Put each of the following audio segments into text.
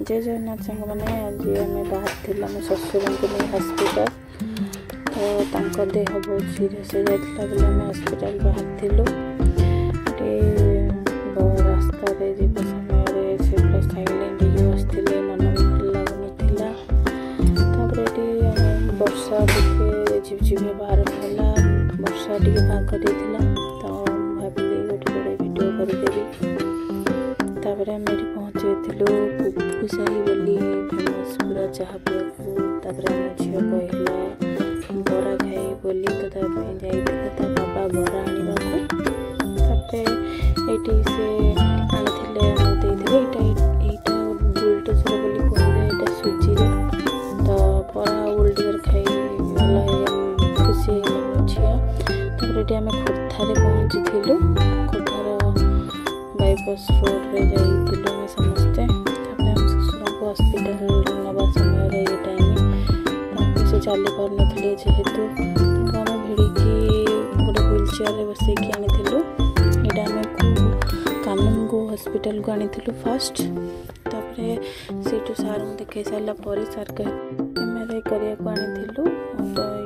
जय जगन्नाथ सांग मैंने आज आम बाहर थी आम शशुर को नहीं हस्पिटाल तो देह बहुत सीरीयस हो जाता बोले आम हस्पिटाल बाहर थिलु रास्ता जीव समय से पूरा साइलेंट बसते मन भी भल लगुन वर्षा टे झिपझिप बाहर होला वर्षा टे भाग देता तो भाविली गोटे वीडियो करदेवी आम पहुँचेलु पुपू साही बोली फेमस पूरा चाह पीवाकू आम झील कहला बरा खाई बोली तो जाइए बाबा बरा आने से आनी यहाँ बुलटोजर बोली कहले यहाँ सुजी तो बरा उल्टीजर खाई भल खुशी झील आम खोर्धार पहुँची खोर्धार बाईपास रोड रे जाइलु समस्ते शशुर को हस्पिटाल नवा समय ये टाइम से चली पार नी जेहेतु आम भिड़की गोटे व्हील चेयर बसई आनी यहाँ कानून को हस्पिटाल को आनी फास्ट से सार देखे सारापर सार MRI करने आनी तो ये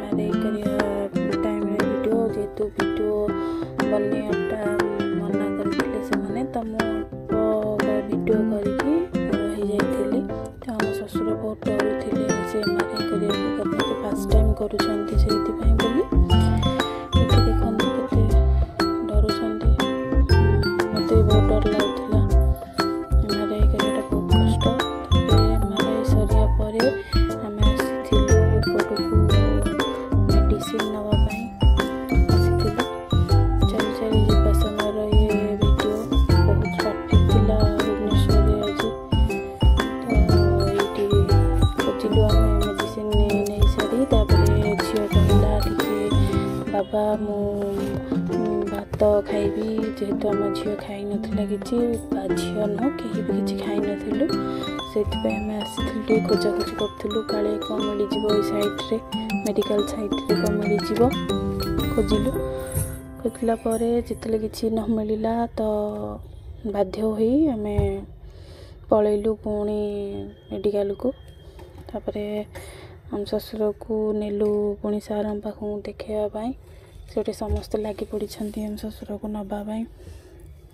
MRI कर टाइम वीडियो जेहेतु वीडियो बनवाटा मना करते तो मुझे वीडियो करके रही जाइली तो आम शशुर बहुत डरुले से MRI करने फास्ट टाइम करुँच से बोली देखते केते डरुंट मत बहुत डर लगुला MRI करने बहुत कष्ट MRI सरिया आम आसपटू मेडिसिन नापी चल चल जा समय ये वीडियो बहुत ट्राफिक थिला भुवनेश्वर आज तो ये खोजिलु आम मेडिसिन नहीं सारी झील कहला बाबा मु भात खाइबी जेहेतु आम झील खाई नाला कि झील नुह कहीं भी किसी खाई नु से आम आसलु खोजाखोज करूँ काले कौन मिल सैड्रे मेडिकल सैड्रे कौन मिल खोजिलु खोजला जिते किसी न मिलला तो बाध्य हो आम पलैलु पुणी मेडिकल को तापर हम शशुर को नेलु पुणी सार पाखु देखापी से समस्ते लगी पड़ी हम शशुर को नापी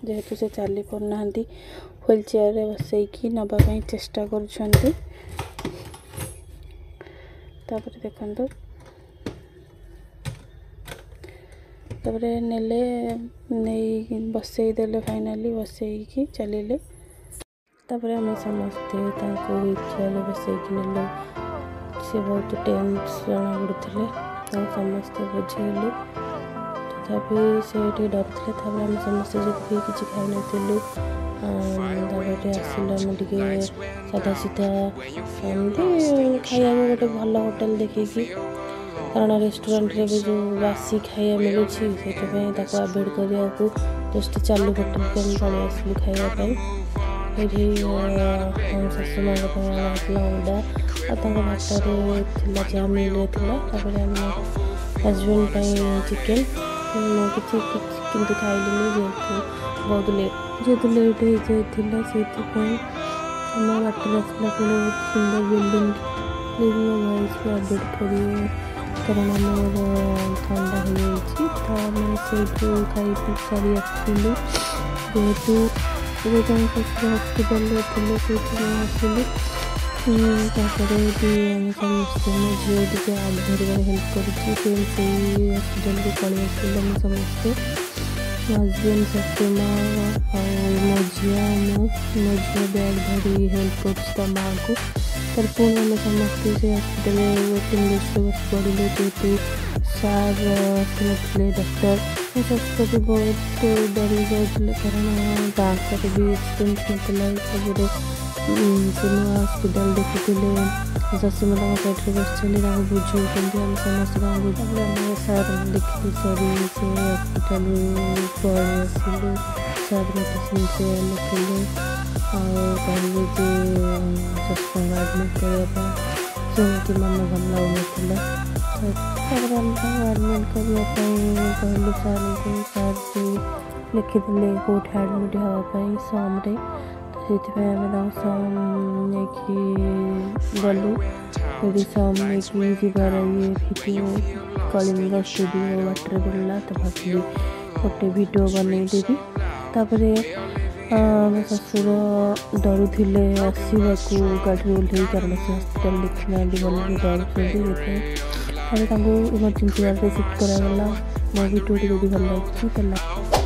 जेहेतु से चली पारना व्हील चेयर बसईकी नापी चेष्टा कर देखु नेले नहीं बसईदे फाइनाली बसईकी चलिले आम समस्ते व्हील चेयर बसईकी नेलु से बहुत टेंस जना पड़ते तो समस्ते बुझेलु तथापि से डरते आम समस्ते जो किसी खाई नु आसिल आम टे सादा सीधा खाया गोटे भल होटेल देखिकी कारण रेस्टोरेंट रे भी जो बासी खाया मिलूँ से आभोड करने को जस्ट चालू होटेल को हम पलि आसलु खायापी ये शाशु माँ अंडा भात जहाँ मिल आम हजबैंड चिकेन किसी किंतु खाइली जेहेतु बहुत जेहेतु लेट हो जाता से आम बाटर आसला बहुत सुंदर बिल्डिंग वॉइस को अपडेट करें कारण आम ठंडा हो जाए तो आम से खाई पी सारी आसलु जेहेतु हस्पिटाल आसलु समस्ते मो झील टे आग धरबार हेल्प कर हस्पिटाल को पलि आम समस्ते हजबैंड शाशु माँ मो झी मो झी बैग धरी हेल्प कर माँ को तर पुणी आम समस्ते से हस्पिटाल वेटिंग लिस्ट बस पड़े जेहेतु सार आसने डॉक्टर शाशु भी बहुत डरी जाते कारण गाँव भी एक्सपीरियंस नाला सब हस्पिटाल देखी शाशु माँ साइड बस बुझे आम समस्त सार देखी सारी से हस्पिटाल पलि आसलु सार मेडिसिन से लिखिले कहले शाशु एडमिट करने शुणिकी मन भल लगुला एडमिट करने कहलु सार को सार से लिखिदे कौट एडमिट हाँपाई समरे तो ସେଥିପାଇଁ ଆମେ ତାଙ୍କୁ ନେଇକି ଗଲୁ। ସେଠି ନେଇକି ଯିବାର ଭିଡ଼ିଓ କଳିଙ୍ଗ ଷ୍ଟୁଡ଼ିଓ ବାଟରେ ପଡ଼ିଲା, ତ ଭାବିଲି ଗୋଟେ ଭିଡ଼ିଓ ବନେଇଦେବି। ତାପରେ ମୋ ଶ୍ୱଶୁର ଡରୁଥିଲେ ଆସିବାକୁ ଗାଡ଼ିରେ ଓହ୍ଲେଇ, କାରଣ ସେ ହସ୍ପିଟାଲ ଦେଖିନାହାନ୍ତି, ଭଲରେ ଡରୁଛନ୍ତି। ସେଥିପାଇଁ ତାଙ୍କୁ ଇମର୍ଜେନ୍ସି ୱାର୍ଡ଼ରେ ସିଫ୍ଟ କରାଗଲା। ମୋ ଭିଡ଼ିଓଟି ଯଦି ଭଲ ଲାଗୁଛି ତାହେଲେ